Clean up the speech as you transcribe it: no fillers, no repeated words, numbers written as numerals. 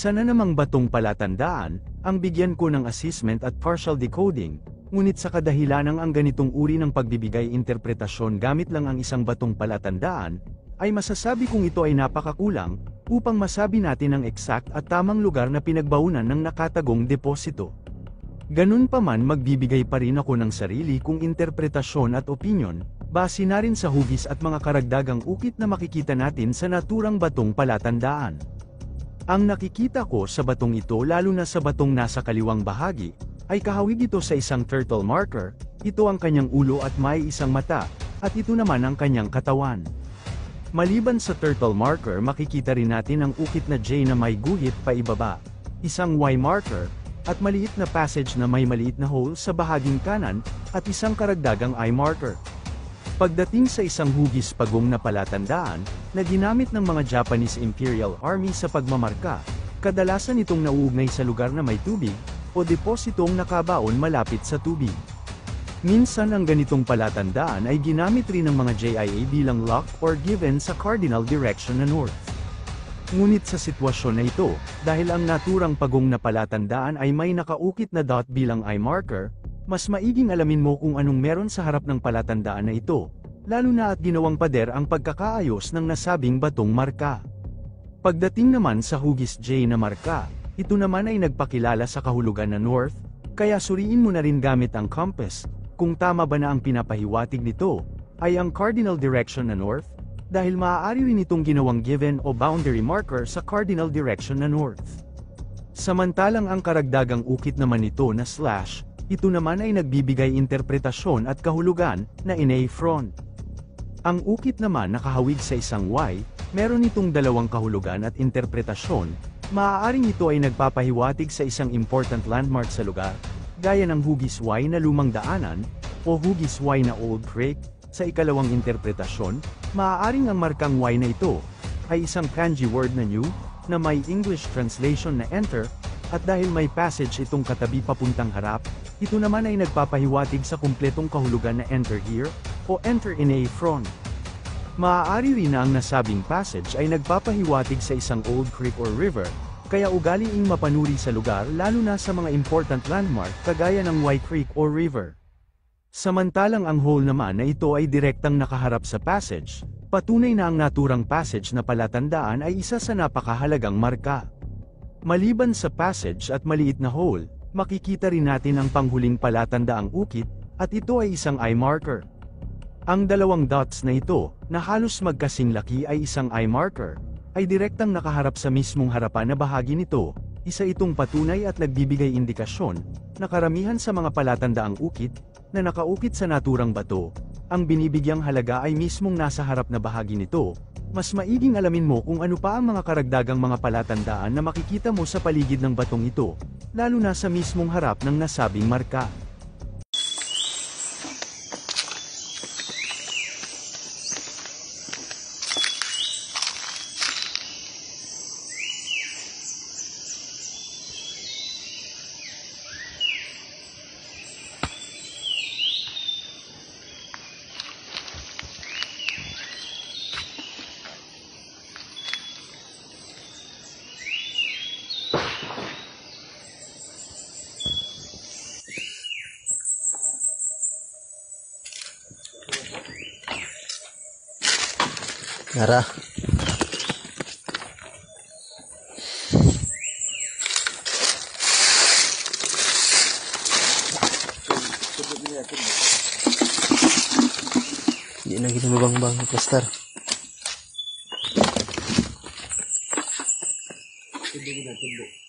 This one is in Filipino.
Isa na namang batong palatandaan, ang bigyan ko ng assessment at partial decoding, ngunit sa kadahilanang ang ganitong uri ng pagbibigay interpretasyon gamit lang ang isang batong palatandaan, ay masasabi kong ito ay napakakulang, upang masabi natin ang exact at tamang lugar na pinagbaunan ng nakatagong deposito. Ganun pa man magbibigay pa rin ako ng sarili kong interpretasyon at opinyon, base na rin sa hugis at mga karagdagang ukit na makikita natin sa naturang batong palatandaan. Ang nakikita ko sa batong ito lalo na sa batong nasa kaliwang bahagi, ay kahawig ito sa isang turtle marker, ito ang kanyang ulo at may isang mata, at ito naman ang kanyang katawan. Maliban sa turtle marker makikita rin natin ang ukit na J na may guhit pa ibaba, isang Y marker, at maliit na passage na may maliit na hole sa bahaging kanan, at isang karagdagang I marker. Pagdating sa isang hugis pagong na palatandaan, na ginamit ng mga Japanese Imperial Army sa pagmamarka, kadalasan itong nauugnay sa lugar na may tubig, o depositong nakabaon malapit sa tubig. Minsan ang ganitong palatandaan ay ginamit rin ng mga JIA bilang lock or given sa cardinal direction na north. Ngunit sa sitwasyon na ito, dahil ang naturang pagong na palatandaan ay may nakaukit na dot bilang I marker, mas maiging alamin mo kung anong meron sa harap ng palatandaan na ito, lalo na at ginawang pader ang pagkakaayos ng nasabing batong marka. Pagdating naman sa hugis J na marka, ito naman ay nagpakilala sa kahulugan na north, kaya suriin mo na rin gamit ang compass, kung tama ba na ang pinapahiwatig nito, ay ang cardinal direction na north, dahil maaari rin itong ginawang given o boundary marker sa cardinal direction na north. Samantalang ang karagdagang ukit naman nito na slash, ito naman ay nagbibigay interpretasyon at kahulugan na in a front. Ang ukit naman nakahawig sa isang Y, meron itong dalawang kahulugan at interpretasyon, maaaring ito ay nagpapahiwatig sa isang important landmark sa lugar, gaya ng hugis Y na lumang daanan, o hugis Y na Old Creek. Sa ikalawang interpretasyon, maaaring ang markang Y na ito, ay isang kanji word na new, na may English translation na enter, at dahil may passage itong katabi papuntang harap, ito naman ay nagpapahiwatig sa kumpletong kahulugan na enter here, o enter in a front. Maaari rin na ang nasabing passage ay nagpapahiwatig sa isang old creek or river, kaya ugaliing mapanuri sa lugar lalo na sa mga important landmark kagaya ng Y Creek or river. Samantalang ang hole naman na ito ay direktang nakaharap sa passage, patunay na ang naturang passage na palatandaan ay isa sa napakahalagang marka. Maliban sa passage at maliit na hole, makikita rin natin ang panghuling palatandaang ukit, at ito ay isang I marker. Ang dalawang dots na ito, na halos magkasing laki ay isang I marker, ay direktang nakaharap sa mismong harapan na bahagi nito, isa itong patunay at nagbibigay indikasyon, na karamihan sa mga palatandaang ukit, na nakaukit sa naturang bato, ang binibigyang halaga ay mismong nasa harap na bahagi nito. Mas maiging alamin mo kung ano pa ang mga karagdagang mga palatandaan na makikita mo sa paligid ng batong ito, lalo na sa mismong harap ng nasabing marka. Nara. Hindi na kita mabang-bang plaster. Hindi na tundo.